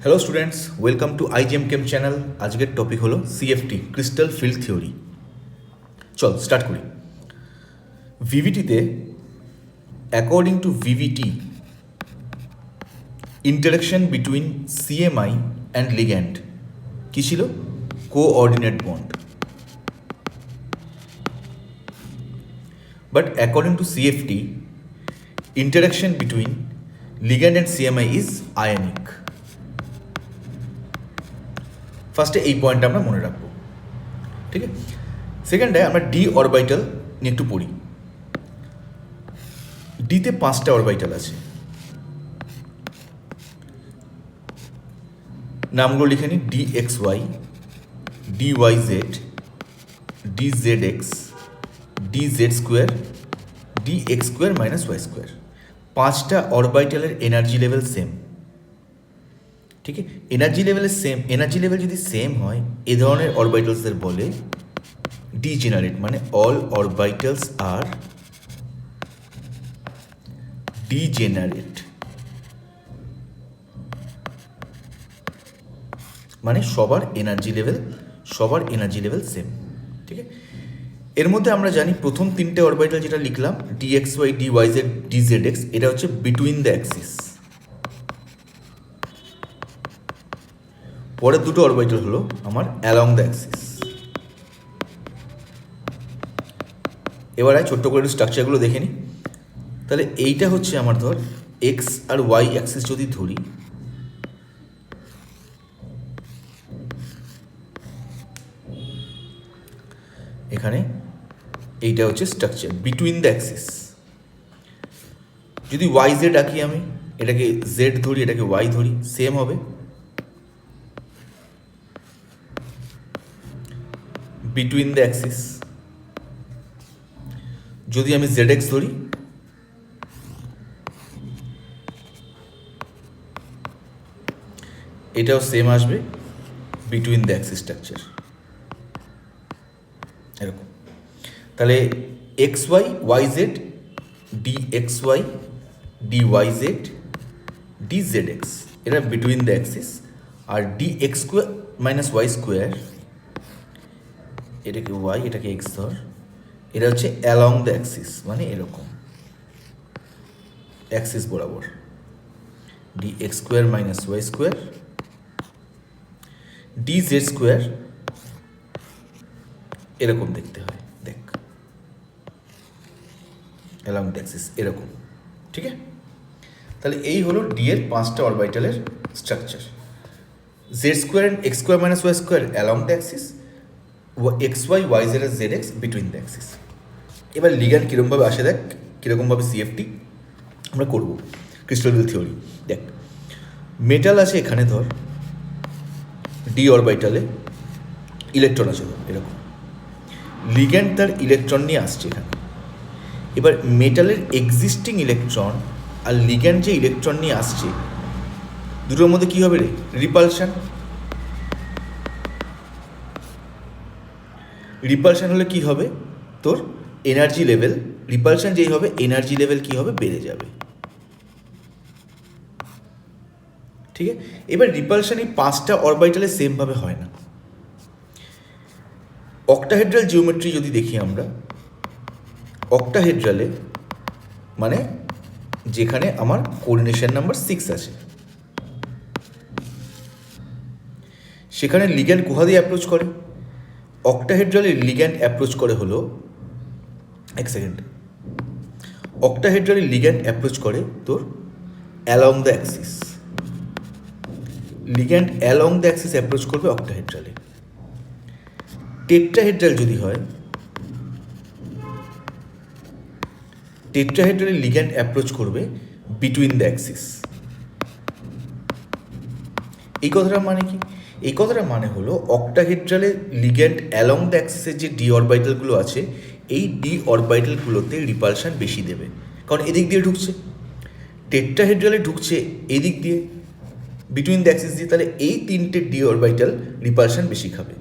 Hello students, welcome to IGM chem channel. আজকের topic হলো CFT, crystal field theory. চল start করি। ভিভিটিতে according to VBT, interaction between CMI and ligand কী ছিল? Coordinate bond. But according to CFT, interaction between ligand and CMI is ionic. ফার্স্টে এই পয়েন্টটা আমরা মনে রাখবো, ঠিক আছে? সেকেন্ডে আমরা ডি অরবাইটাল নিয়ে একটু পড়ি। ডিতে 5টা অরবাইটাল আছে, নামগুলো লিখে নিই। D X Y, D Y Z, D Z X, D Z square, D X square minus Y square. 5টা অরবাইটালের এনার্জি লেভেল সেম, ঠিক আছে? এনার্জি লেভেলের সেম, এনার্জি লেভেল যদি সেম হয় এ ধরনের অরবাইটালসদের বলে ডিজেনারেট, মানে অল অরবাইটালস আর ডিজেনারেট, মানে সবার এনার্জি লেভেল সেম, ঠিক আছে? এর মধ্যে আমরা জানি প্রথম 3টে অরবাইটাল যেটা লিখলাম, D X Y, D Y Z, D Z X, এটা হচ্ছে বিটুইন দ্য অ্যাক্সিস। পরের দুটো অরবাইটাল হলো আমার অ্যালং দ্য অ্যাক্সিস। এবারে ছোট্ট করে একটু স্ট্রাকচারগুলো দেখে নিই। তাহলে এইটা হচ্ছে আমার, ধর এক্স আর ওয়াই অ্যাক্সিস যদি ধরি, এখানে এইটা হচ্ছে স্ট্রাকচার বিটুইন দ্য অ্যাক্সিস। যদি ওয়াই জেড আঁকি আমি, এটাকে জেড ধরি, এটাকে ওয়াই ধরি, সেম হবে। Between the Axis. যদি আমি জেড এক্স ধরি, এটাও সেম আসবে, বিটুইন দ্য অ্যাক্সিস স্ট্রাকচার, এরকম। তাহলে X Y, Y Z, D X Y, D Y Z, D Z X, এটা বিটুইন দ্য অ্যাক্সিস। আর D X square minus Y square, এটাকে ওয়াই, এটাকে এক্স ধর, এটা হচ্ছে অ্যালং দ্য অ্যাক্সিস, মানে এরকম অ্যাক্সিস বরাবর। D X square minus Y square, D Z square, এরকম দেখতে হয়, দেখ অ্যালং দ্য অ্যাক্সিস এরকম, ঠিক আছে? তাহলে এই হলো ডি এর 5টা অরবাইটালের structure. Z square and X square minus Y square along the axis, X Y, Y Z আর Z X between the axis. এবার লিগ্যান্ড কীরকমভাবে আসে দেখ, কীরকমভাবে সিএফটি আমরা করবো ক্রিস্টাল ফিল্ড থিওরি। দেখ, মেটাল আছে এখানে, ধর ডি অরবাইটালে ইলেকট্রন আছে এরকম, লিগ্যান্ড তার ইলেকট্রন নিয়ে আসছে এখানে। এবার মেটালের এক্সিস্টিং ইলেকট্রন আর লিগ্যান্ড যে ইলেকট্রন নিয়ে আসছে, দুটোর মধ্যে কী হবে রে? রিপালশন। রিপালশন হলে কি হবে? তোর এনার্জি লেভেল, রিপালশন যেই হবে এনার্জি লেভেল কী হবে? বেড়ে যাবে, ঠিক আছে? এবার রিপালশন এই 5টা অরবাইটালে সেমভাবে হয় না। অক্টাহেড্রাল জিওমেট্রি যদি দেখি আমরা, অক্টাহেড্রালে মানে যেখানে আমার কোঅর্ডিনেশন নাম্বার 6 আছে, সেখানে লিগ্যান্ড কোথা দিয়ে অ্যাপ্রোচ করে? অক্টাহেড্রালে লিগ্যান্ড অ্যাপ্রোচ করে হলো, এক সেকেন্ড, অক্টাহেড্রালে লিগ্যান্ড অ্যাপ্রোচ করে তোর along the Axis. Ligand along the axis approach করবে অক্টাহেড্রালে। টেট্রাহেড্রাল যদি হয়, টেট্রাহেড্রালে লিগ্যান্ড অ্যাপ্রোচ করবে বিটুইন দ্য অ্যাক্সিস। এই কথাটার মানে কি? এই কথাটার মানে হলো অক্টাহেড্রালে লিগ্যান্ড অ্যালং দ্য অ্যাক্সিসের যে ডি অরবাইটালগুলো আছে, এই ডি অরবাইটালগুলোতে রিপালশন বেশি দেবে, কারণ এদিক দিয়ে ঢুকছে। টেট্রাহেড্রালে ঢুকছে এদিক দিয়ে, বিটুইন দ্য অ্যাক্সিস দিয়ে, তাহলে এই 3টে ডি অরবাইটাল রিপালশন বেশি খাবে।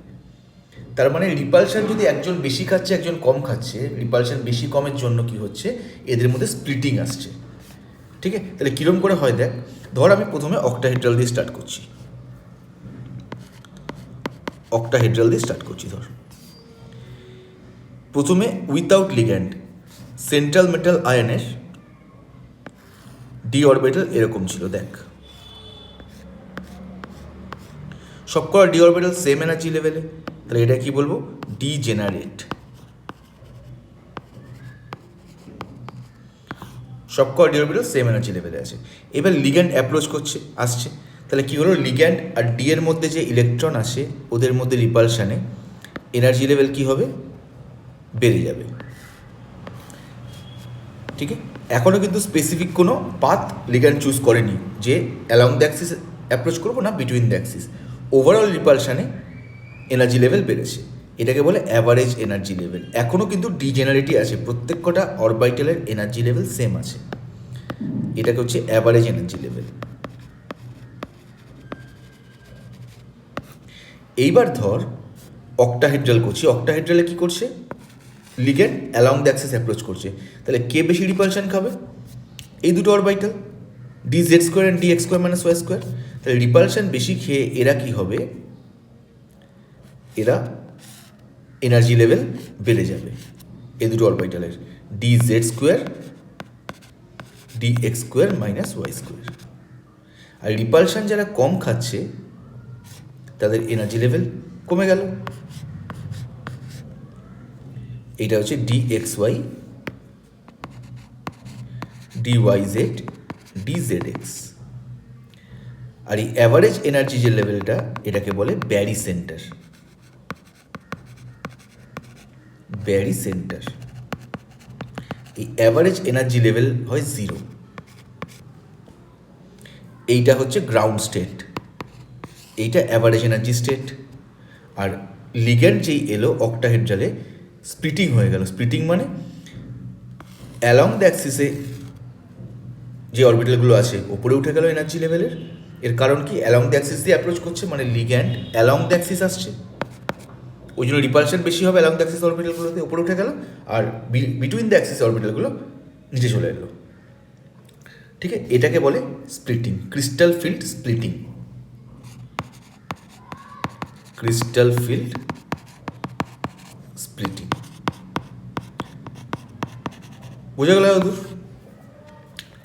তার মানে রিপালশন যদি একজন বেশি খাচ্ছে, একজন কম খাচ্ছে, রিপালশন বেশি কমের জন্য কি হচ্ছে? এদের মধ্যে স্প্লিটিং আসছে, ঠিক আছে? তাহলে কীরকম করে হয় দেখ, ধর আমি প্রথমে অক্টাহেড্রাল দিয়ে স্টার্ট করছি। অক্টাহেড্রাল দিয়ে স্টার্ট করছি। ধর প্রথমে উইথাউট লিগ্যান্ড সেন্ট্রাল মেটাল আয়নের ডি অরবিটাল এরকম ছিল, দেখ সবকটা ডি অরবিটাল সেম এনার্জি লেভেলে, তাহলে এটা কি বলবো, ডিজেনারেট। সবকটা ডি অরবিটাল সেম এনার্জি লেভেলে আছে। এবার লিগ্যান্ড অ্যাপ্রোচ করছে, আসছে, তাহলে কি হলো, লিগ্যান্ড আর ডি এর মধ্যে যে ইলেকট্রন আসে ওদের মধ্যে রিপালশানে এনার্জি লেভেল কি হবে, বেড়ে যাবে। ঠিক আছে, এখনও কিন্তু স্পেসিফিক কোনো পাথ লিগ্যান্ড চুজ করেনি যে অ্যালং দ্য অ্যাক্সিস অ্যাপ্রোচ করবো না বিটুইন দ্য অ্যাক্সিস। ওভারঅল রিপালশানে এনার্জি লেভেল বেড়েছে, এটাকে বলে অ্যাভারেজ এনার্জি লেভেল। এখনও কিন্তু ডিজেনারেটি আছে, প্রত্যেক কটা অরবাইটালের এনার্জি লেভেল সেম আছে, এটাকে হচ্ছে অ্যাভারেজ এনার্জি লেভেল। এইবার ধর অক্টাহেড্রাল করছি, অক্টাহেড্রালে কী করছে, ligand along the axis approach করছে, তাহলে কে বেশি রিপালশন খাবে, এই দুটো orbital D Z square and D X square minus Y square. তাহলে রিপালশন বেশি খেয়ে এরা কি হবে, এরা এনার্জি লেভেল বেড়ে যাবে এই দুটো অরবাইটালের, D Z square D X square minus Y square. আর রিপালশন যারা কম খাচ্ছে তাদের এনার্জি লেভেল কমে গেল, এইটা হচ্ছে D X Y D Y Z D Z X. আর এই অ্যাভারেজ এনার্জি যে লেভেলটা এটাকে বলে ব্যারি সেন্টার, ব্যারি সেন্টার। এই অ্যাভারেজ এনার্জি লেভেল হয় 0, এইটা হচ্ছে গ্রাউন্ড স্টেট, এইটা অ্যাভারেজ এনার্জি স্টেট। আর লিগ্যান্ড যেই এলো অক্টাহেড্রালে স্প্লিটিং হয়ে গেল, স্প্লিটিং মানে অ্যালং দ্য অ্যাক্সিসে যে অরবিটালগুলো আছে ওপরে উঠে গেল এনার্জি লেভেলের। এর কারণ কি, অ্যালং দ্য অ্যাক্সিস দিয়ে অ্যাপ্রোচ করছে, মানে লিগ্যান্ড অ্যালং দ্য অ্যাক্সিস আসছে, ওই জন্য রিপালশন বেশি হবে অ্যালং দ্য অ্যাক্সিস অরবিটালগুলোতে, উপরে উঠে গেল, আর বিটুইন দ্য অ্যাক্সিস অরবিটালগুলো নিচে চলে এলো। ঠিক আছে, এটাকে বলে splitting, crystal field splitting, crystal field splitting. বোঝা গেল দূর?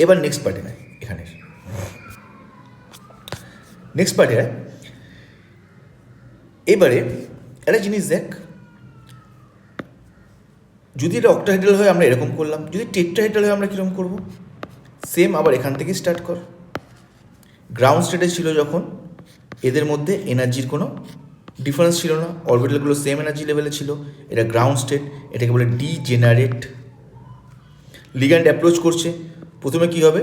এবার নেক্সট পার্টে নেয়, এখানে নেক্সট পার্টে এবারে একটা জিনিস দেখ, যদি এটা অক্টাহেড্রাল হয় আমরা এরকম করলাম, যদি টেট্রাহেড্রাল হয় আমরা কীরকম করবো, সেম আবার এখান থেকে স্টার্ট কর। গ্রাউন্ড স্টেটে ছিল যখন এদের মধ্যে এনার্জির কোনো ডিফারেন্স ছিল না, অরবিটালগুলো সেম এনার্জি লেভেলে ছিল, এটা গ্রাউন্ড স্টেট, এটাকে বলে ডিজেনারেট। লিগ্যান্ড অ্যাপ্রোচ করছে, প্রথমে কী হবে,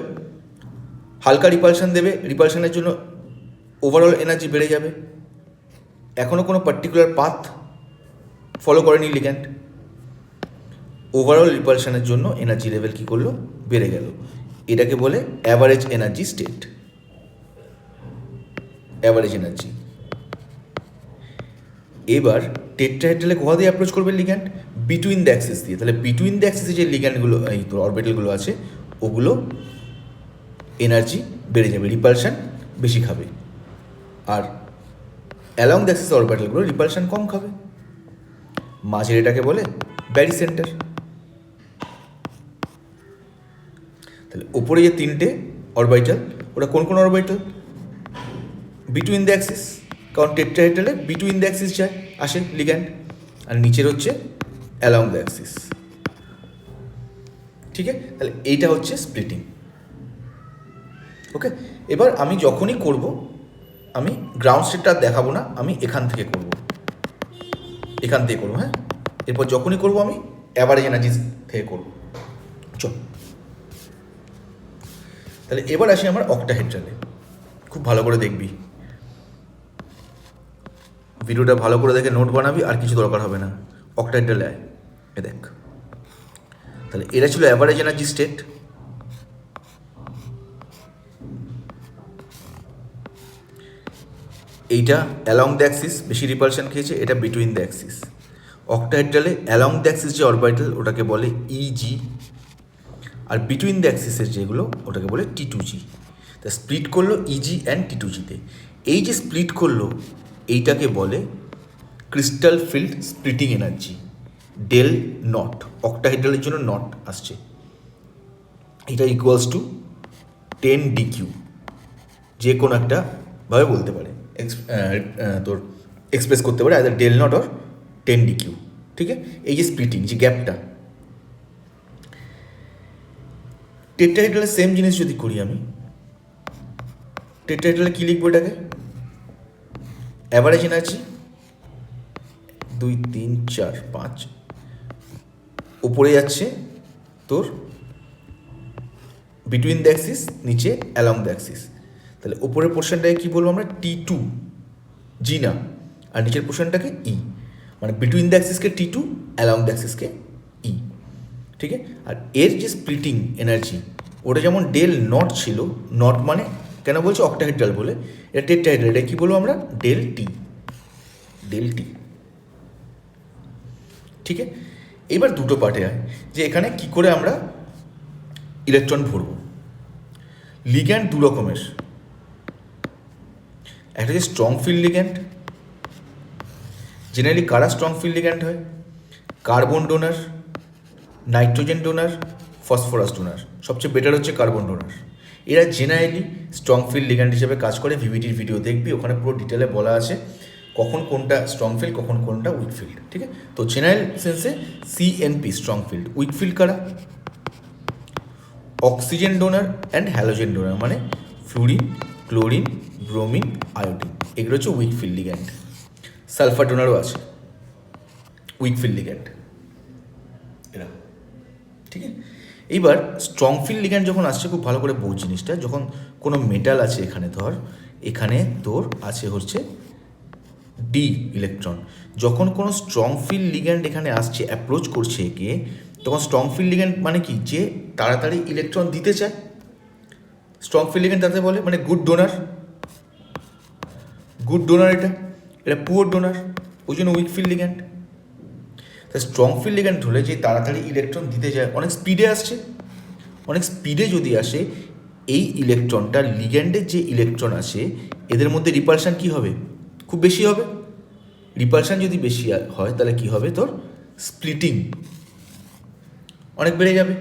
হালকা রিপালশন দেবে, রিপালশনের জন্য ওভারঅল এনার্জি বেড়ে যাবে, এখনও কোনো পার্টিকুলার পাথ ফলো করেনি লিগ্যান্ড, ওভারঅল রিপালশনের জন্য এনার্জি লেভেল কী করলো, বেড়ে গেল, এটাকে বলে average energy state, average energy. এবার টেট্রাহেড্রালে কোথা দিয়ে অ্যাপ্রোচ করবে লিগ্যান্ড, বিটুইন দ্য অ্যাক্সিস দিয়ে, তাহলে বিটুইন দ্য অ্যাক্সিসে যে লিগ্যান্ডগুলো এই অরবিটালগুলো আছে ওগুলো এনার্জি বেড়ে যাবে, রিপালশন বেশি খাবে, আর অ্যালং দ্য অ্যাক্সিস অরবিটালগুলো রিপালশন কম খাবে, মাঝের এটাকে বলে ব্যারি সেন্টার। তাহলে ওপরে যে তিনটে অরবিটাল ওটা কোন কোন অরবিটাল, বিটুইন দ্য অ্যাক্সিস, কারণ টেট্রাহেড্রালে বিটুইন দ্য অ্যাক্সিস যায় আসে লিগ্যান্ড, আর নিচের হচ্ছে অ্যালং দ্য অ্যাক্সিস। ঠিক আছে, তাহলে এইটা হচ্ছে স্প্লিটিং। ওকে, এবার আমি যখনই করব আমি গ্রাউন্ড স্টেটটা দেখাবো না, আমি এখান থেকে করব, এখান থেকে করবো, হ্যাঁ, এরপর যখনই করব আমি অ্যাভারেজ এনার্জি থেকে করব। চল, তাহলে এবার আসি আমার অক্টাহেড্রালে, খুব ভালো করে দেখবি ভিডিওটা, ভালো করে দেখে নোট বানাবি, আর কিছু দরকার হবে না। অক্টাহেড্রালে আয়, এ দেখ, তাহলে এটা ছিল অ্যাভারেজ এনার্জি স্টেট, এইটা অ্যালং দ্য অ্যাক্সিস বেশি রিপালশন খেয়েছে, এটা বিটুইন দ্য অ্যাক্সিস। অক্টাহেড্রালে অ্যালং দ্য অ্যাক্সিস যে অরবিটাল ওটাকে বলে ইজি, আর বিটুইন দ্য অ্যাক্সিসের যেগুলো ওটাকে বলে টি2জি। তা স্প্লিট করলো ইজি অ্যান্ড টি2জিতে, এই যে স্প্লিট করলো এইটাকে বলে crystal field splitting energy del naught, অক্টাহেড্রালের জন্য নট আসছে, এটা ইকুয়ালস টু 10 ডিকিউ, যে কোনো একটা ভাবে বলতে পারে, তোর এক্সপ্রেস করতে পারে either del naught or 10 DQ. ঠিক আছে, এই যে স্প্লিটিং যে গ্যাপটা, টেট্রাহেড্রালের সেম জিনিস যদি করি আমি, টেট্রাহেড্রালে কী লিখবো এটাকে, অ্যাভারেজ এনার্জি 2 3 4 5 উপরে যাচ্ছে তোর বিটুইন দ্য অ্যাক্সিস, নিচে অ্যালং দ্য অ্যাক্সিস। তাহলে উপরের পোর্শনটাকে কী বলবো আমরা, T2 জি না, আর নিচের পোর্শনটাকে ই, মানে বিটুইন দ্য অ্যাক্সিসকে T2, অ্যালং দ্য অ্যাক্সিসকে ই। ঠিক আছে, আর এর যে স্প্লিটিং এনার্জি ওটা যেমন ডেল নট ছিল, নট মানে কেন বলছি অক্টাহেড্রাল বলে, এটা টেট্রাহেড্রাল, এটা কী বলবো আমরা, ডেল টি, ডেল টি। ঠিক আছে, এবার দুটো পার্টে হয় যে এখানে কি করে আমরা ইলেকট্রন ভরবো। লিগ্যান্ড দু রকমের, একটা হচ্ছে স্ট্রং ফিল্ড লিগ্যান্ড, জেনারেলি কারা স্ট্রং ফিল্ড লিগ্যান্ড হয়, carbon donor, nitrogen donor, phosphorus donor, সবচেয়ে বেটার হচ্ছে কার্বন ডোনার। এরা জেনারেলি স্ট্রং ফিল্ড লিগ্যান্ড হিসেবে কাজ করে। ভিভিটির ভিডিও দেখবি, ওখানে পুরো ডিটেলে বলা আছে কখন কোনটা স্ট্রং ফিল্ড, কখন কোনটা উইক ফিল্ড। ঠিক আছে, তো জেনারেল সেন্সে CNP strong field, weak field কারা, oxygen donor and halogen donor, মানে ফ্লুরিন, ক্লোরিন, ব্রোমিন, আয়োডিন, এগুলো হচ্ছে উইক ফিল্ড লিগ্যান্ড। সালফার ডোনারও আছে উইক ফিল্ড লিগ্যান্ড এরা। ঠিক আছে, এইবার স্ট্রং ফিল্ড লিগ্যান্ড যখন আসছে, খুব ভালো করে বোঝ জিনিসটা, যখন কোনো মেটাল আছে এখানে, ধর এখানে তোর আছে হচ্ছে ডি ইলেকট্রন, যখন কোনো স্ট্রং ফিল্ড লিগ্যান্ড এখানে আসছে, অ্যাপ্রোচ করছে একে, তখন স্ট্রং ফিল্ড লিগ্যান্ড মানে কি, যে তাড়াতাড়ি ইলেকট্রন দিতে চায়, স্ট্রং ফিল্ড লিগ্যান্ড তাতে বলে, মানে গুড ডোনার, গুড ডোনার, এটা এটা পুয়ার ডোনার, ওই জন্য উইক ফিল্ড লিগ্যান্ড। তা স্ট্রং ফিল্ড লিগ্যান্ড হলে যে তাড়াতাড়ি ইলেকট্রন দিতে যায়, অনেক স্পিডে আসছে, অনেক স্পিডে যদি আসে, এই ইলেকট্রনটা লিগ্যান্ডের যে ইলেকট্রন আছে এদের মধ্যে রিপালশান কী হবে, খুব বেশি হবে। রিপালশান যদি বেশি হয় তাহলে কী হবে, তোর স্প্লিটিং অনেক বেড়ে যাবে।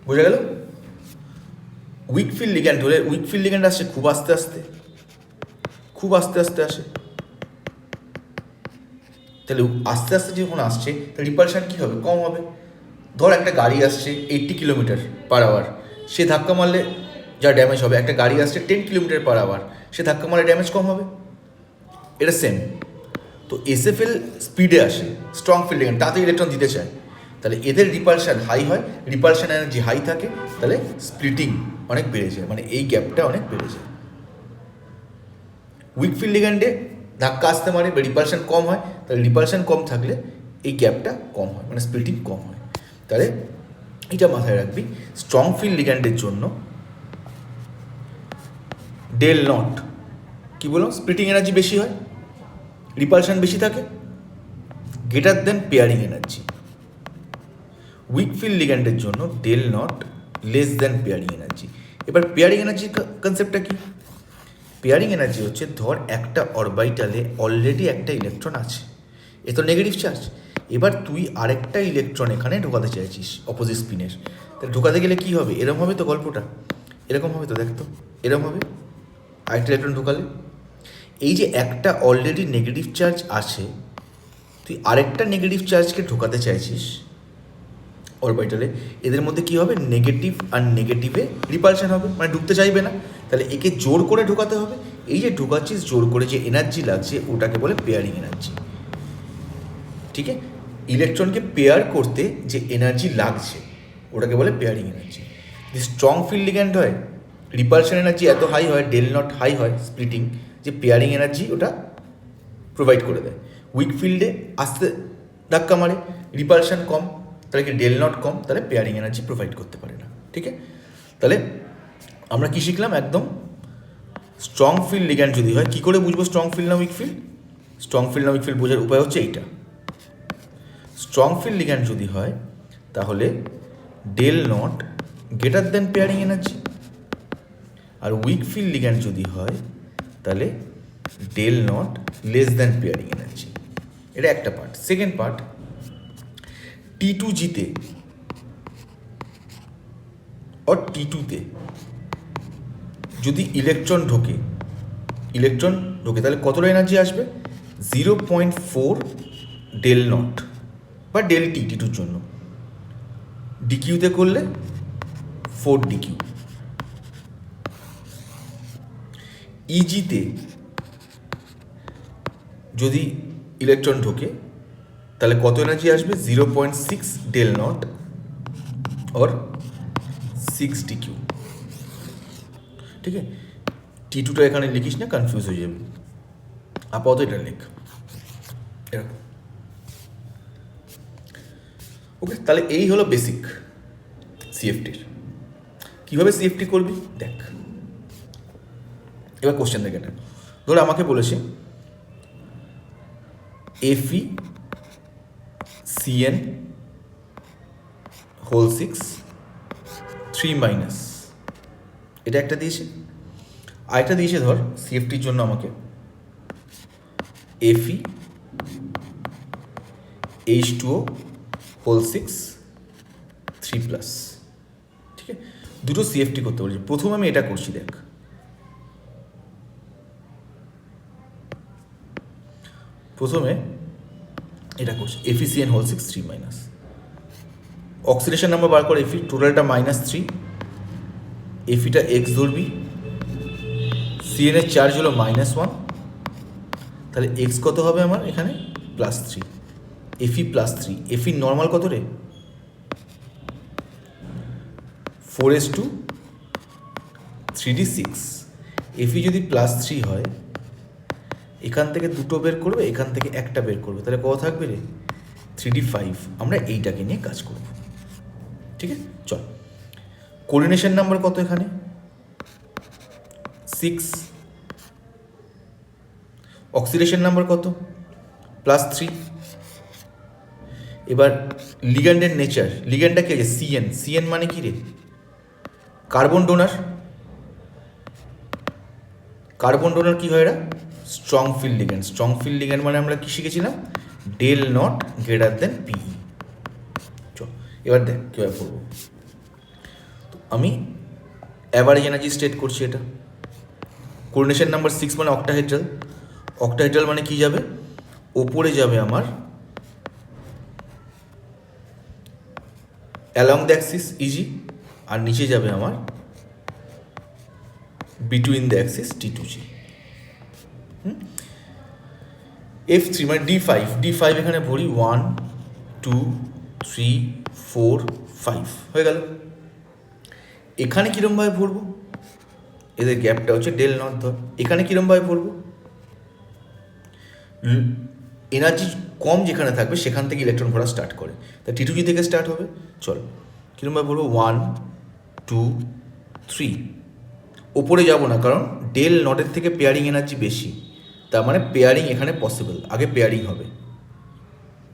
বোঝা গেল? উইক ফিল্ড লিগ্যান্ড হলে, উইক ফিল্ড লিগ্যান্ড আসছে খুব আস্তে আস্তে, খুব আস্তে আস্তে আসে। তাহলে আস্তে আস্তে যখন আসছে তাহলে রিপালশান কী হবে, কম হবে। ধর একটা গাড়ি আসছে 80 কিলোমিটার পার আওয়ার, সে ধাক্কা মারলে যা ড্যামেজ হবে, একটা গাড়ি আসছে 10 কিলোমিটার পার আওয়ার, সে ধাক্কা মারলে ড্যামেজ কম হবে। এটা সেম। তো এসএফএল স্পিডে আসে, স্ট্রং ফিল্ড লিগ্যান্ড তাতে ইলেকট্রন দিতে চায়, তাহলে এদের রিপালশান হাই হয়, রিপালশান এনার্জি হাই থাকে, তাহলে স্প্লিটিং অনেক বেড়ে যায়, মানে এই গ্যাপটা অনেক বেড়ে যায়। উইক ফিল্ড লিগ্যান্ডে ধাক্কা আসতে পারে বা রিপালশান কম হয়, তাহলে রিপালশান কম থাকলে এই গ্যাপটা কম হয়, মানে স্প্লিটিং কম হয়। তাহলে এটা মাথায় রাখবি, স্ট্রং ফিল্ড লিগ্যান্ডের জন্য ডেল নট কী বললাম, স্প্লিটিং এনার্জি বেশি হয়, রিপালশান বেশি থাকে, greater than pairing energy. Weak field লিগ্যান্ডের জন্য del naught less than pairing energy. এবার পেয়ারিং এনার্জির কনসেপ্টটা কি, পেয়ারিং এনার্জি হচ্ছে, ধর একটা অরবাইটালে অলরেডি একটা ইলেকট্রন আছে, এ তো নেগেটিভ চার্জ, এবার তুই আরেকটা ইলেকট্রন এখানে ঢোকাতে চাইছিস অপোজিট স্পিনের, তাহলে ঢোকাতে গেলে কী হবে, এরকম হবে তো গল্পটা, এরকম হবে তো, দেখতো এরকম হবে, আরেকটা ইলেকট্রন ঢোকালে, এই যে একটা অলরেডি নেগেটিভ চার্জ আছে, তুই আরেকটা নেগেটিভ চার্জকে ঢোকাতে চাইছিস অরবিটালে, এদের মধ্যে কী হবে, নেগেটিভ আর নেগেটিভে রিপালশন হবে, মানে ঢুকতে চাইবে না, তাহলে একে জোর করে ঢোকাতে হবে। এই যে ঢোকাচ্ছিস জোর করে, যে এনার্জি লাগছে ওটাকে বলে পেয়ারিং এনার্জি। ঠিক আছে, ইলেকট্রনকে পেয়ার করতে যে এনার্জি লাগছে ওটাকে বলে পেয়ারিং এনার্জি। যে স্ট্রং ফিল্ড লিগ্যান্ড হয়, রিপালশন এনার্জি এত হাই হয়, ডেল নট হাই হয় স্প্লিটিং, যে পেয়ারিং এনার্জি ওটা প্রোভাইড করে দেয়। উইক ফিল্ডে আস্তে ধাক্কা মারে, রিপালশন কম, তাহলে কি ডেল নট কম, তাহলে পেয়ারিং এনার্জি প্রোভাইড করতে পারে না। ঠিক আছে, তাহলে আমরা কী শিখলাম, একদম স্ট্রং ফিল্ড লিগ্যান্ড যদি হয়, কী করে বুঝবো স্ট্রং ফিল্ড না উইক ফিল্ড, স্ট্রং ফিল্ড না উইক ফিল্ড বোঝার উপায় হচ্ছে এইটা। স্ট্রং ফিল্ড লিগ্যান্ড যদি হয় তাহলে del naught greater than pairing energy, আর উইক ফিল্ড লিগ্যান্ড যদি হয় তাহলে del naught less than pairing energy. এটা একটা পার্ট। সেকেন্ড পার্ট, T2G-তে আর T2-তে যদি ইলেকট্রন ঢোকে তাহলে কতটা এনার্জি আসবে? 0.4 ডেল নট বা ডেল টি T2-র জন্য। ডিকিউতে করলে 4 ডিকিউ। ইজিতে যদি ইলেকট্রন ঢোকে তাহলে কত এনার্জি আসবে? 0.6 ডেল নট और 6 ডিকিউ। ঠিক আছে, T2টা এখানে লিখিস না, কনফিউজ হয়ে যাবে। আপাতত এটা লেখ এরকম। ওকে, তাহলে এই হলো বেসিক সিএফটির। কীভাবে সিএফটি করবি দেখ। এবার কোশ্চেন দেখে না, ধর আমাকে বলেছে Fe CN হোল 6 3 মাইনাস, এটা একটা দিয়েছে। আরেকটা দিয়েছে ধর সিএফটির জন্য আমাকে Fe H2O হোল 6 3 প্লাস। ঠিক আছে, দুটো সিএফটি করতে বলেছি। প্রথম আমি এটা করছি, দেখ প্রথমে এটা করছি FeCN whole 6 3 minus. Oxidation number বার করে Fe, টোটালটা -3, Feটা X ধরবি, CN এর চার্জ হলো -1, তাহলে X কত হবে আমার এখানে? +3, Fe +3। Fe নর্মাল কত রে? 4s2 3d6। Fe যদি +3 হয়, এখান থেকে দুটো বের করবে, এখান থেকে একটা বের করবে, তাহলে কত থাকবে রে? 3d5। আমরা এইটাকে নিয়ে কাজ করব। ঠিক আছে, চল। কোঅর্ডিনেশন নাম্বার কত এখানে? 6। অক্সিডেশন নাম্বার কত? +3। এবার লিগ্যান্ডের নেচার, লিগ্যান্ডটা কি আছে? CN। CN মানে কি রে? Carbon donor. কার্বন ডোনার কি হয়? এরা strong field ligand. Strong field ligand মানে আমরা কি শিখেছিলাম? Del naught greater than PE. চল এবার দেখ কীভাবে করবো। আমি অ্যাভারেজ এনার্জি স্টেট করছি। এটা কোঅর্ডিনেশন নাম্বার 6 মানে অক্টাহেড্রাল। অক্টাহেড্রাল মানে কি যাবে? ওপরে যাবে আমার অ্যালং দ্য অ্যাক্সিস ইজি, আর নিচে যাবে আমার between the Axis T2G। F3 মানে D5 এখানে ভরি 1 2 3 4 5 হয়ে গেল। এখানে কীরমভাবে ভরবো? এদের গ্যাপটা হচ্ছে ডেল নট ধর। এখানে কীরমভাবে ভরবো? এনার্জি কম যেখানে থাকবে সেখান থেকে ইলেকট্রন ভরা স্টার্ট করে, তা T2G থেকে স্টার্ট হবে। চল কীরমভাবে ভরবো? 1 2 3। ওপরে যাবো না, কারণ ডেল নটের থেকে পেয়ারিং এনার্জি বেশি, তার মানে পেয়ারিং এখানে পসিবল। আগে পেয়ারিং হবে।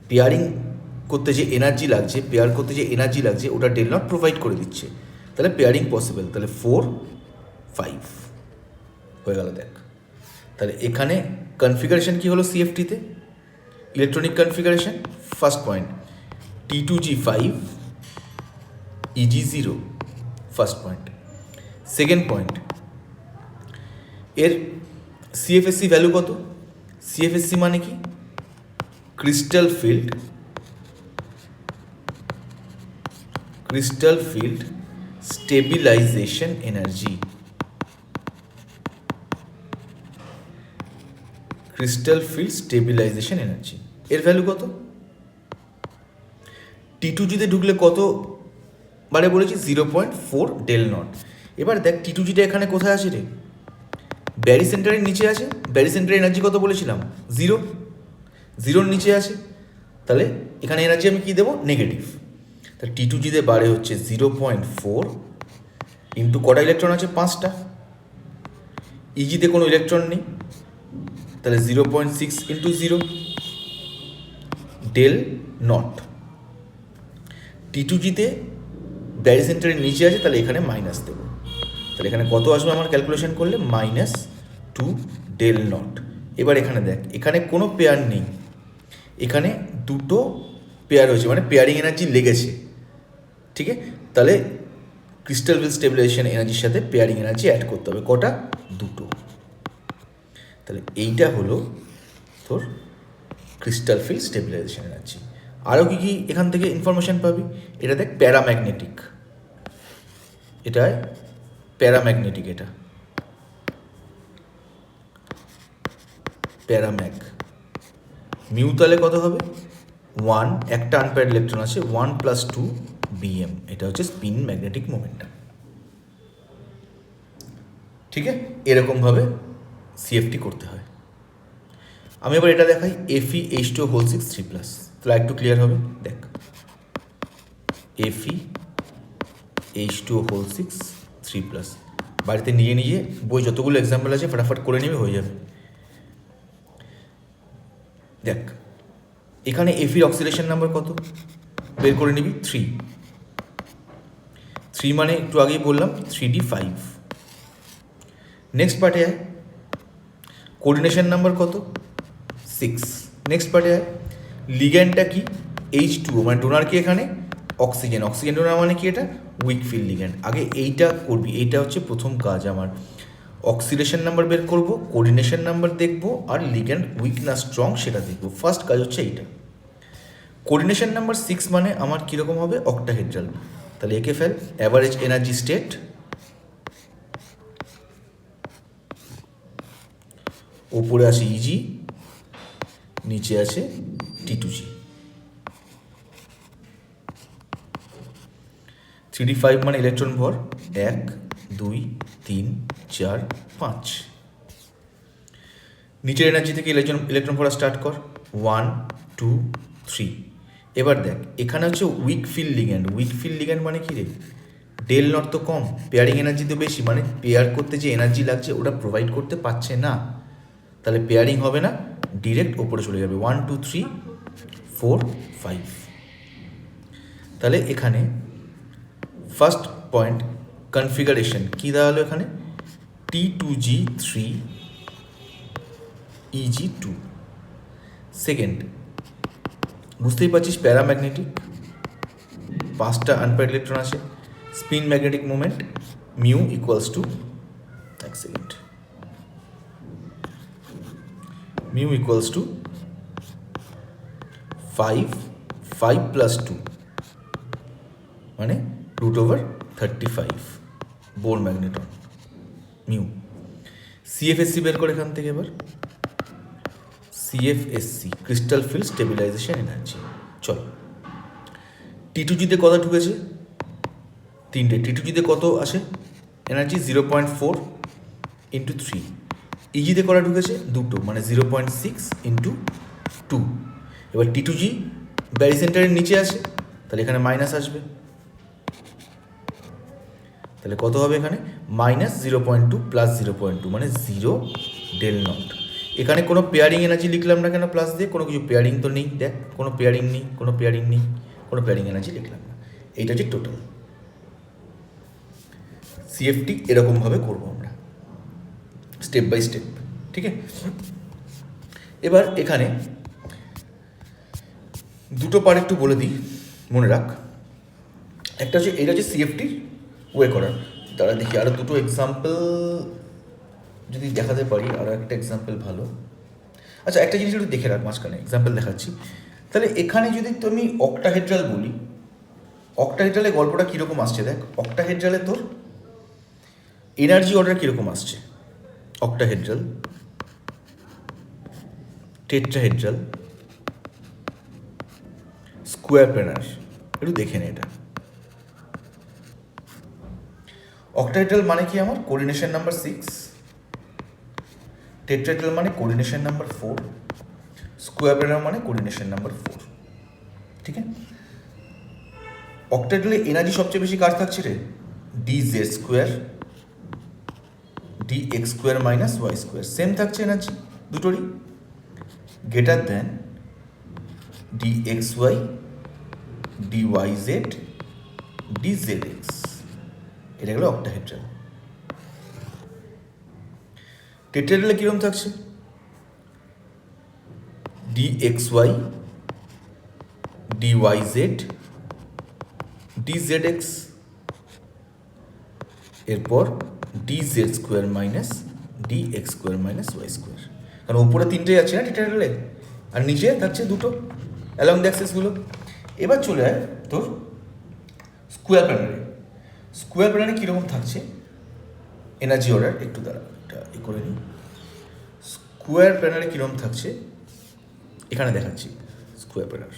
পেয়ারিং করতে যে এনার্জি লাগছে, পেয়ার করতে যে এনার্জি লাগছে, ওটা ডেল নট প্রোভাইড করে দিচ্ছে, তাহলে পেয়ারিং পসিবল। তাহলে 4 5 হয়ে গেল। দেখ তাহলে এখানে কনফিগারেশন কি হলো? সিএফটিতে electronic configuration, first point T2G 5 EG 0, first point. Second point, এর CFSC ভ্যালু কত? CFSC মানে কি? Crystal field stabilisation energy. Crystal field stabilisation energy এর ভ্যালু কত? T2G-তে ঢুকলে কত বারে বলেছি? 0.4 ডেল নট। এবার দেখ T2G-টা এখানে কোথায় আছে রে? ব্যারি সেন্টারের নিচে আছে। ব্যারি সেন্টারের এনার্জি কত বলেছিলাম? 0। 0-র নিচে আছে, তাহলে এখানে এনার্জি আমি কী দেবো? নেগেটিভ। তাহলে T2G-তে বাড়ে হচ্ছে 0.4 ইন্টু কটা ইলেকট্রন আছে? 5টা। ইজিতে কোনো ইলেকট্রন নেই, তাহলে 0.6 ইন্টু 0 ডেল নট। T2G-তে ব্যারি সেন্টারের নিচে আছে, তাহলে এখানে মাইনাস দেবো। তাহলে এখানে কত আসবে আমার ক্যালকুলেশন করলে? -2 ডেল নট। এবার এখানে দেখ, এখানে কোনো পেয়ার নেই, এখানে দুটো পেয়ার হয়েছে, মানে পেয়ারিং এনার্জি লেগেছে, ঠিক আছে? তাহলে ক্রিস্টাল ফিল্ড স্টেবিলাইজেশন এনার্জির সাথে পেয়ারিং এনার্জি অ্যাড করতে হবে, কটা? দুটো। তাহলে এইটা হলো তোর ক্রিস্টাল ফিল্ড স্টেবিলাইজেশন এনার্জি। আরও কী কী এখান থেকে ইনফরমেশান পাবি? এটা দেখ প্যারাম্যাগনেটিক, এটা প্যারাম্যাগনেটিক, এটা প্যারাম্যাগ। মিউ তাহলে কত হবে? 1, একটা আনপেয়ার্ড ইলেকট্রন আছে, 1 + 2 BM, এটা হচ্ছে স্পিন ম্যাগনেটিক মোমেন্টাম। ঠিক আছে, এরকমভাবে সিএফটি করতে হয়। আমি এবার এটা দেখাই, FeH2O6 3+, তাহলে একটু ক্লিয়ার হবে। দেখ, FeH2O6 3+, বাড়িতে নিজে নিজে বই যতগুলো এক্সাম্পল আছে ফটাফট করে নেবে, হয়ে যাবে। দেখ, এখানে এফির অক্সিডেশন নাম্বার কত বের করে নিবি? 3 মানে একটু আগেই বললাম 3d5। নেক্সট পার্টে আয়, কোঅর্ডিনেশন নাম্বার কত? 6। নেক্সট পার্টে আয়, লিগ্যান্ডটা কি? H2O, মানে ডোনার কি এখানে? অক্সিজেন। অক্সিজেন ডোনার মানে কি? এটা উইক ফিল্ড লিগ্যান্ড। আগে এইটা করবি, এইটা হচ্ছে প্রথম কাজ আমার। অক্সিডেশন নাম্বার বের করব, কোঅর্ডিনেশন নাম্বার দেখব, আর লিগ্যান্ড উইক না স্ট্রং সেটা দেখব। ফার্স্ট কাজ হচ্ছে এইটা। কোঅর্ডিনেশন নাম্বার 6 মানে আমার কীরকম হবে? অক্টাহেড্রাল। তাহলে একে ফেল, অ্যাভারেজ এনার্জি স্টেট, ওপরে আছে ইজি, নিচে আছে T2G। 3d5 মানে ইলেকট্রন ভর 1 2 3 4 5। নিচের এনার্জি থেকে ইলেকট্রন ভরা স্টার্ট কর, 1 2 3। এবার দেখ, এখানে হচ্ছে weak field ligand. Week field ligand মানে কি রে? ডেল নট তো কম, পেয়ারিং এনার্জি তো বেশি, মানে পেয়ার করতে যে এনার্জি লাগছে ওটা প্রোভাইড করতে পারছে না। তাহলে পেয়ারিং হবে না, ডিরেক্ট ওপরে চলে যাবে, 1 2 3 4 5। তাহলে এখানে ফার্স্ট পয়েন্ট কনফিগারেশন কী দেওয়া হলো? এখানে T2G 3 EG2। সেকেন্ড, বুঝতেই পারছিস প্যারাম্যাগনেটিক, 5টা আনপেয়ার্ড ইলেকট্রন আছে, spin magnetic moment mu equals to, এক সেকেন্ড, মিউ ইকুয়ালস টু 5 + 2 মানে √35 বোর ম্যাগনেটন মিউ। সিএফএসসি বের করে এখান থেকে এবার, সিএফএসসি ক্রিস্টাল ফিল্ড স্টেবিলাইজেশন এনার্জি। চল, T2Gতে কত ঢুকেছে? 3টে। T2Gতে কত আসে এনার্জি? 0.4 × 3। ইজিতে কটা ঢুকেছে? 2টো, মানে 0.6 × 2। এবার T2G ব্যারি সেন্টারের নিচে আছে, তাহলে এখানে মাইনাস আসবে, তাহলে কত হবে এখানে? -0.2 + 0.2 মানে 0 ডেল নট। এখানে কোনো পেয়ারিং এনার্জি লিখলাম না কেন প্লাস দিয়ে? কোনো কিছু পেয়ারিং তো নেই, দেখ কোনো পেয়ারিং নেই, কোনো পেয়ারিং নেই, কোনো পেয়ারিং এনার্জি লিখলাম না। এইটা হচ্ছে টোটাল সিএফটি। এরকমভাবে করবো আমরা স্টেপ বাই স্টেপ, ঠিক আছে? এবার এখানে দুটো পার্ট একটু বলে দিই, মনে রাখ। একটা হচ্ছে, এটা হচ্ছে সিএফটির ওয়ে করার। তারা দেখি আরও দুটো এক্সাম্পল যদি দেখাতে পারি, আরও একটা এক্সাম্পল ভালো। আচ্ছা, একটা জিনিস একটু দেখে রাখ, মাঝখানে এক্সাম্পল দেখাচ্ছি। তাহলে এখানে যদি তুমি অক্টাহেড্রাল বলি, অক্টাহেড্রালে গল্পটা কীরকম আসছে দেখ। অক্টাহেড্রালে তোর এনার্জি অর্ডার কীরকম আসছে? Octahedral, tetrahedral, square planar. একটু দেখে নে এটা। অক্টাহেড্রাল মানে কি আমার? কোঅর্ডিনেশন নাম্বার 6, টেট্রাহেড্রাল মানে কোঅর্ডিনেশন নাম্বার 4, স্কোয়ার প্ল্যানার মানে কোঅর্ডিনেশন নাম্বার 4, ঠিক আছে? অক্টাহেড্রালে এনার্জি সবচেয়ে বেশি কাজ থাকছে রে, dz², dx² - y², সেম থাকছে এনার্জি দুটোরই, greater than dxy, dyz, dzx। এটা গেলো অক্টাহেড্রাল। টেট্রাহেড্রালে কীরকম থাকছে? dxy dyz dzx এরপর dz square minus dx square minus Y square, কারণ উপরে তিনটেই আছে না টিটারেলে, আর নিচে থাকছে দুটো অ্যালং দ্য অ্যাক্সিসগুলো। এবার চলে আয় তোর স্কোয়ার প্ল্যানারে। স্কোয়ার প্ল্যানারে কীরকম থাকছে এনার্জি অর্ডার, একটু দাঁড়া এটা করে নিই। স্কোয়ার প্ল্যানারে কীরকম থাকছে এখানে দেখাচ্ছি। স্কোয়ার প্ল্যানার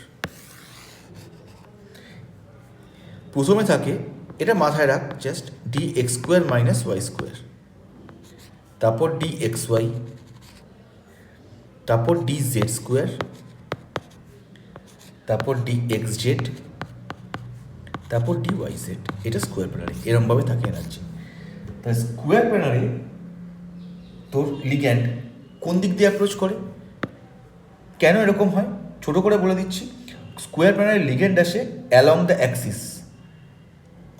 প্রথমে থাকে, এটা মাথায় রাখ just, D X square minus Y square, তারপর ডি এক্স ওয়াই, তারপর ডি জেড স্কোয়ার, তারপর ডি এক্স জেড, তারপর ডি ওয়াই জেড। এটা স্কোয়ার প্ল্যানারে এরমভাবে থাকে এনার্জি। তাই স্কোয়ার প্ল্যানারে তোর লিগ্যান্ড কোন দিক দিয়ে অ্যাপ্রোচ করে, কেন এরকম হয় ছোটো করে বলে দিচ্ছি। স্কোয়ার প্ল্যানারে লিগ্যান্ড আসে along the axis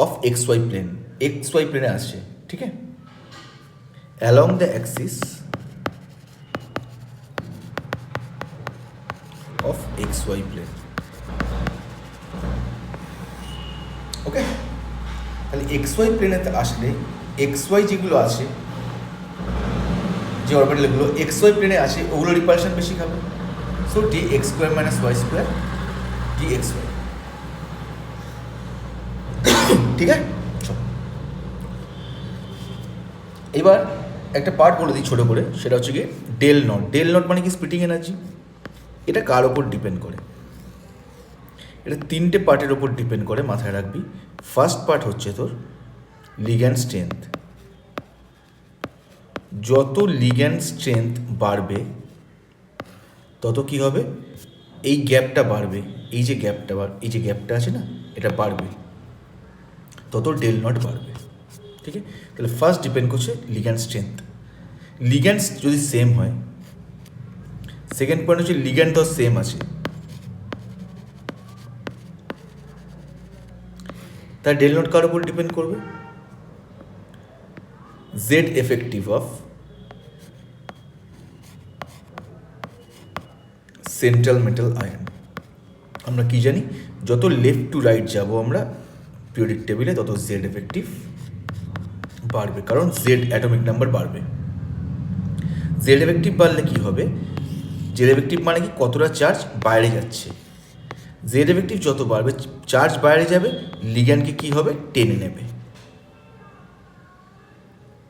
of X Y plane, X Y প্লেনে আসছে, ঠিক আছে, along the axis of X Y plane. Okay, তাহলে এক্স ওয়াই প্লেনেতে আসলে এক্স ওয়াই যেগুলো আছে, যে অরবিটালগুলো এক্স ওয়াই প্লেনে আছে ওগুলো রিপালশন বেশি খাবে। So D X square minus Y square D X Y, ঠিক আছে। এবার একটা পার্ট বলে দিই ছোটো করে, সেটা হচ্ছে গিয়ে ডেল নট। ডেল নট মানে কি স্প্লিটিং এনার্জি। এটা কার ওপর ডিপেন্ড করে, এটা তিনটে পার্টের ওপর ডিপেন্ড করে, মাথায় রাখবি। ফার্স্ট পার্ট হচ্ছে তোর লিগ্যান্ড স্ট্রেংথ। যত লিগ্যান্ড স্ট্রেংথ বাড়বে তত কি হবে, এই গ্যাপটা বাড়বে, এই যে গ্যাপটা আছে না, এটা বাড়বে, তত ডেল নট বাড়বে, ঠিক আছে। তাহলে ফার্স্ট ডিপেন্ড করছে লিগ্যান্ড স্ট্রেংথ। লিগ্যান্ডস যদি সেম হয়, সেকেন্ড পয়েন্ট হচ্ছে লিগ্যান্ড তো সেম আছে, তার ডেল নট কার উপর ডিপেন্ড করবে, Z effective of central metal ion. আমরা কি জানি, যত লেফট টু রাইট যাব আমরা পিরিয়ডিক টেবিলে, তত জেড এফেক্টিভ বাড়বে, কারণ জেড অ্যাটমিক নাম্বার বাড়বে। জেড এফেক্টিভ বাড়লে কি হবে, জেড এফেক্টিভ মানে কি কতটা চার্জ বাইরে যাচ্ছে। জেড এফেক্টিভ যত বাড়বে, চার্জ বাইরে যাবে, লিগ্যান্ডকে কি হবে, টেনে নেবে।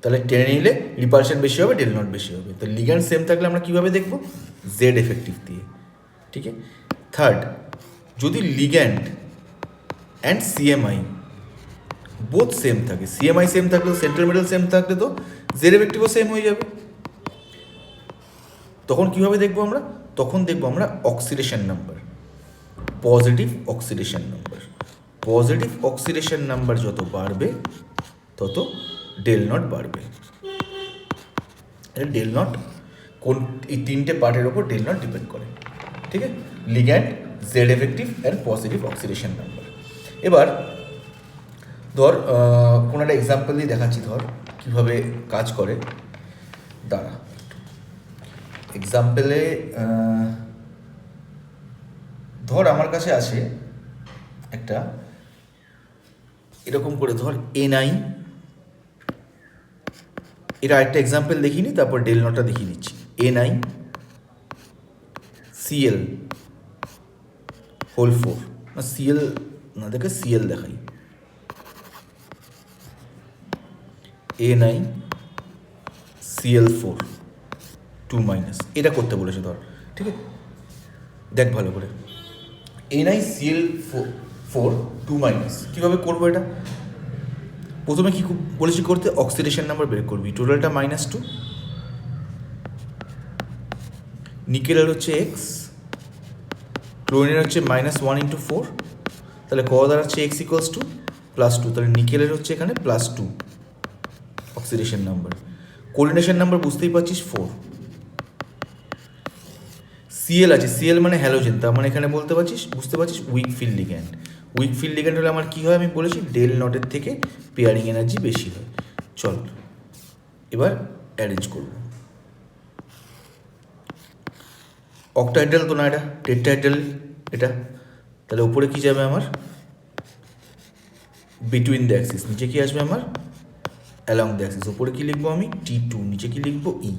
তাহলে টেনে নিলে রিপালশন বেশি হবে, ডেল নট বেশি হবে। তো লিগ্যান্ড সেম থাকলে আমরা কীভাবে দেখবো, জেড এফেক্টিভ দিয়ে, ঠিক আছে। থার্ড, যদি ligand and CMI both same থাকে, সিএমআই সেম থাকলে, সেন্ট্রাল মেটাল সেম থাকলে তো জেড এফেক্টিভও সেম হয়ে যাবে। তখন কীভাবে দেখবো আমরা, তখন দেখবো আমরা oxidation number, positive oxidation number. Positive oxidation number যত বাড়বে তত ডেল নট বাড়বে। ডেল নট কোন, এই তিনটে পার্টের ওপর ডেল নট ডিপেন্ড করে, ঠিক আছে। Ligand, Z effective and positive oxidation number. এবার ধর কোনো একটা এক্সাম্পল দিয়ে দেখাচ্ছি, ধর কীভাবে কাজ করে। দাঁড়া, এক্সাম্পলে ধর আমার কাছে আছে একটা এরকম করে, ধর এনআই, এটা একটা এক্সাম্পল দেখিনি, তারপর ডেল নটটা দেখিয়ে দিচ্ছি। এনআই সিএল হোল 4, না সিএল না দেখে সিএল দেখাই, এনআই সিএল4 2-, এটা করতে বলেছে ধর, ঠিক আছে। দেখ ভালো করে, NiCl4 2-, কীভাবে করবো এটা, প্রথমে কী বলেছি করতে, অক্সিডেশন নাম্বার বের করবি, টোটালটা -2, নিকেলের হচ্ছে এক্স, ক্লোরিনের হচ্ছে -1 × 4, তাহলে কত দাঁড়াচ্ছে x = +2, তাহলে নিকেলের হচ্ছে এখানে +2 অক্সিডেশন নাম্বার। কোঅর্ডিনেশন নাম্বার বুঝতেই পারছিস 4। সিএল আছে, সিএল মানে হ্যালোজেন, তার মানে এখানে বুঝতে পারছিস week field ligand. Week field ligand হলে আমার কী হয়, আমি বলেছি ডেল নটের থেকে পেয়ারিং এনার্জি বেশি হয়। চল এবার অ্যারেঞ্জ করব। অক্টাহেড্রাল তো না, এটা টেট্রাহেড্রাল এটা। তাহলে উপরে কি যাবে আমার বিটুইন দ্য অ্যাক্সিস, নিচে কি আসবে আমার অ্যালং দ্য অ্যাক্সিস। উপরে কি লিখবো আমি T2, নিচে কি লিখবো E।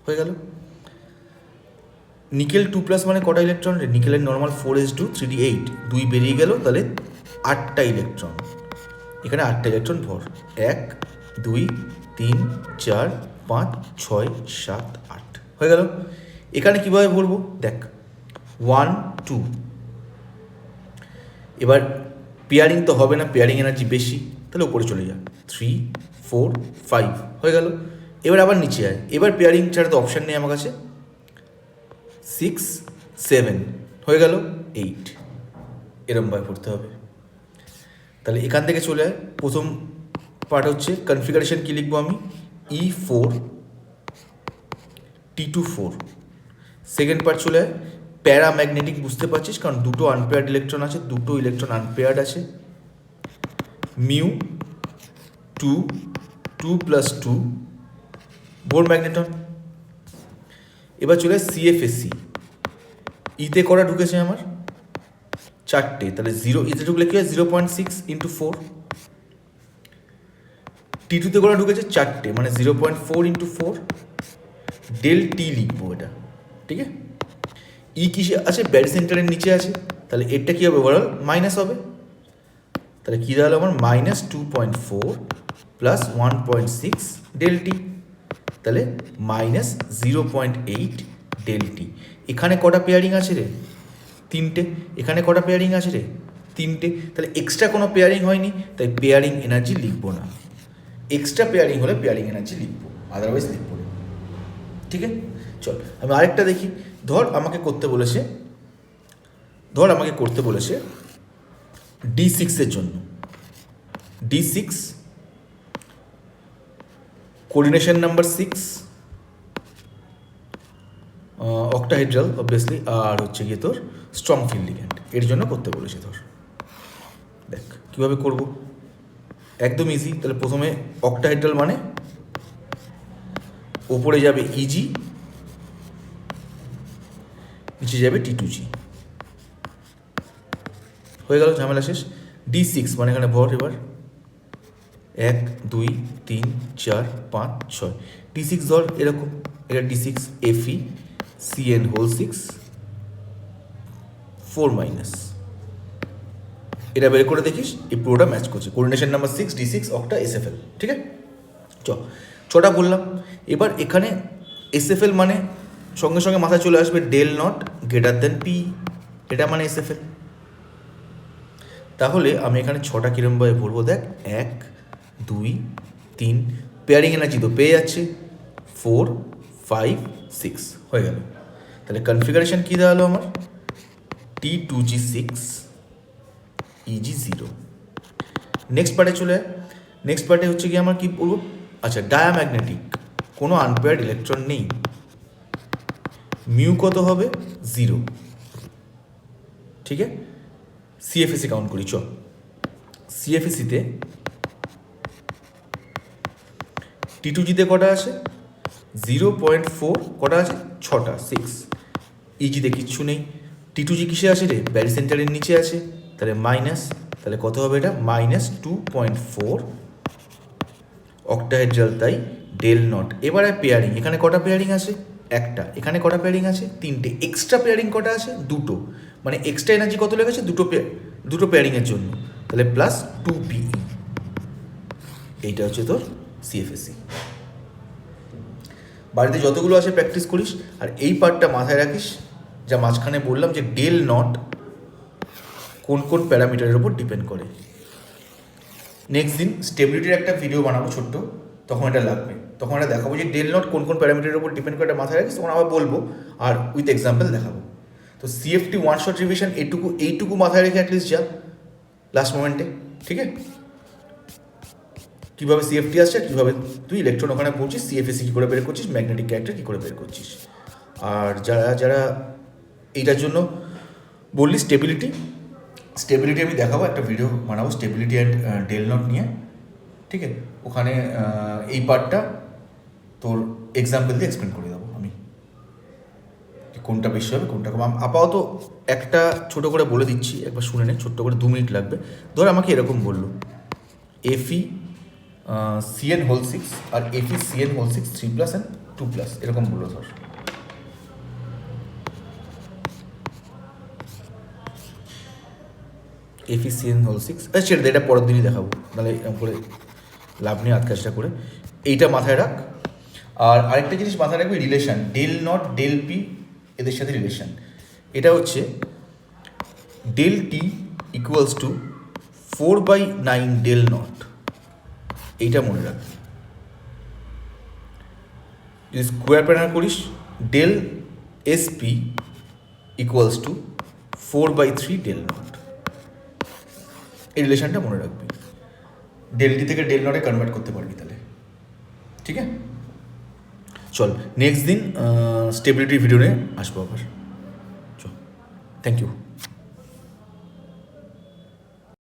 হয়ে গেল। নিকেল 2+ মানে কটা ইলেকট্রন? নিকেলের নর্মাল 4s2 3d8, 2 বেরিয়ে গেল, তাহলে 8টা ইলেকট্রন। এখানে 8টা ইলেকট্রন ভর, 1 2 3 4 5 6 7 8 হয়ে গেল। এখানে কীভাবে ভরবো দেখ, 1 2, এবার পেয়ারিং তো হবে না, পেয়ারিং এনার্জি বেশি, তাহলে উপরে চলে যা, 3 4 5 হয়ে গেল। এবার আবার নিচে আয়, এবার পেয়ারিং ছাড়া তো অপশান নেই আমার কাছে, 6 7 হয়ে গেল, 8 এরমভাবে পড়তে হবে। তাহলে এখান থেকে চলে আয়, প্রথম পার্ট হচ্ছে কনফিগারেশন, কী লিখবো আমি E4 T2 4। সেকেন্ড পার্ট চলে আয় প্যারাম্যাগনেটিক, বুঝতে পারছিস, কারণ দুটো আনপেয়ার্ড ইলেকট্রন আছে, দুটো ইলেকট্রন আনপেয়ার্ড আছে, মিউ 2 2 + 2 বোর ম্যাগনেটন। এবার চলে CFSE, ইতে করা ঢুকেছে আমার 4টে, তাহলে 0 ইতে ঢুকলে কি হয় 0.6 × 4। T2তে করা ঢুকেছে 4টে, মানে 0.4 × 4, ডেল টি লিখবো এটা, ঠিক আছে। ই কিসে আছে? ব্যারি সেন্টারের নিচে আছে, তাহলে এরটা কী হবে ওভারঅল মাইনাস হবে, তাহলে কী দাঁড়ালো আমার -2.4 + 1.6 ডেল টি, তাহলে -0.8 ডেল টি। এখানে কটা পেয়ারিং আছে রে? 3টে। এখানে কটা পেয়ারিং আছে রে? 3টে। তাহলে এক্সট্রা কোনো পেয়ারিং হয়নি, তাই পেয়ারিং এনার্জি লিখবো না। এক্সট্রা পেয়ারিং হলে পেয়ারিং এনার্জি লিখবো, আদারওয়াইজ লিখবো না, ঠিক আছে। চল আমি আরেকটা দেখি। ধর আমাকে করতে বলেছে D6-এর জন্য, D6 coordination number 6, octahedral obviously, আর হচ্ছে গিয়ে তোর স্ট্রং ফিল্ড লিগ্যান্ড, এর জন্য করতে বলেছে। ধর দেখ কীভাবে করব, একদম ইজি। তাহলে প্রথমে অক্টাহেড্রাল মানে ওপরে যাবে EG, নিচে যাবে T2G, হয়ে গেল, ঝামেলা শেষ। D6 মানে এখানে ভর, এবার 1 2 3 4 5 6, D6 ধর এরকম, এটা D6 Fe Cn6 4-, এটা বের করে দেখিস, এই পুরোটা ম্যাচ করছে। Coordination number 6 D6 octa SFL, ঠিক আছে। ছটা বললাম। এবার এখানে SFL মানে সঙ্গে সঙ্গে মাথায় চলে আসবে del naught greater than P, এটা মানে SFL। তাহলে আমি এখানে ছটা কিরমভাবে বলবো দেখ, 1 2 3, পেয়ারিং এনার্জি তো পেয়ে যাচ্ছে, 4 5 6 হয়ে গেল। তাহলে কনফিগারেশন কী দাঁড়ালো আমার T2G6 EG0। নেক্সট পার্টে চলে যায়। নেক্সট পার্টে হচ্ছে কি আমার কী বলবো, আচ্ছা ডায়াম্যাগনেটিক, কোনো আনপেয়ার্ড ইলেকট্রন নেই, মিউ কত হবে 0, ঠিক আছে। CFSE কাউন্ট করি, চল। CFSEতে T2Gতে কটা আছে 0.4, কটা আছে 6টা 6, EGতে কিচ্ছু নেই। T2G কিসে আছে রে? ব্যারি সেন্টারের নিচে আছে, তাহলে মাইনাস, তাহলে কত হবে এটা -2.4 অক্টাহেড্রাল, তাই ডেল নট। এবারে পেয়ারিং, এখানে কটা পেয়ারিং আছে? একটা। এখানে কটা পেয়ারিং আছে? 3টে। এক্সট্রা পেয়ারিং কটা আছে? 2টো, মানে এক্সট্রা এনার্জি কত লেগেছে? দুটো পেয়ারিংয়ের জন্য, তাহলে +2pe। এইটা হচ্ছে তোর CFSE। বাড়িতে যতগুলো আছে প্র্যাকটিস করিস, আর এই পার্টটা মাথায় রাখিস, যা মাঝখানে বললাম যে ডেল নট কোন কোন প্যারামিটারের উপর ডিপেন্ড করে। নেক্সট দিন স্টেবিলিটির একটা ভিডিও বানাবো ছোট্ট, তখন এটা লাগবে, তখন এটা দেখাবো যে ডেল নট কোন কোন প্যারামিটারের উপর ডিপেন্ড করে, এটা মাথায় রাখিস, তখন আবার বলবো আর উইথ এক্সাম্পল দেখাবো। তো CFT ওয়ান শট রিভিশন এইটুকু মাথায় রেখে অ্যাটলিস্ট যা লাস্ট মোমেন্টে, ঠিক আছে। কীভাবে CFT আসছে, কীভাবে তুই ইলেকট্রন ওখানে পৌঁছিস, CFSE কী করে বের করছিস, ম্যাগনেটিক ক্যারেক্টার কী করে বের করছিস। আর যারা এইটার জন্য বললি স্টেবিলিটি আমি দেখাবো, একটা ভিডিও বানাবো স্টেবিলিটি অ্যান্ড ডেল নট নিয়ে, ঠিক আছে। ওখানে এই পার্টটা তোর এক্সাম্পল দিয়ে এক্সপ্লেন করে দেবো আমি, কোনটা বেশি হবে কোনটা কম। আপাতত একটা ছোট করে বলে দিচ্ছি, একবার শুনে নে, ছোট্ট করে 2 মিনিট লাগবে। ধর আমাকে এরকম বললো এফি সিএন হোল 6 আর এফি সিএন হোল 6 3+ অ্যান্ড 2+, এরকম বললো ধর। এফি সিএন হোল 6, ছেড়ে দে, এটা পরের দিনই দেখাবো, নাহলে এরকম করে লাভ নেই আধকাজটা করে। এইটা মাথায় রাখ। আর আরেকটা জিনিস মাথায় রাখবি, relation del naught del P এদের সাথে রিলেশন, এটা হচ্ছে del T equals to 4/9 del naught, এইটা মনে রাখবি। যদি স্কোয়ার প্যাটার্ন করিস, del S P equals to 4/3 del naught, এই রিলেশনটা মনে রাখবি। ডেল টি থেকে ডেল নটে কনভার্ট করতে পারবি তাহলে, ঠিক আছে? চল নেক্সট দিন স্টেবিলিটি ভিডিও নিয়ে আসবো আবার। চল, থ্যাংক ইউ।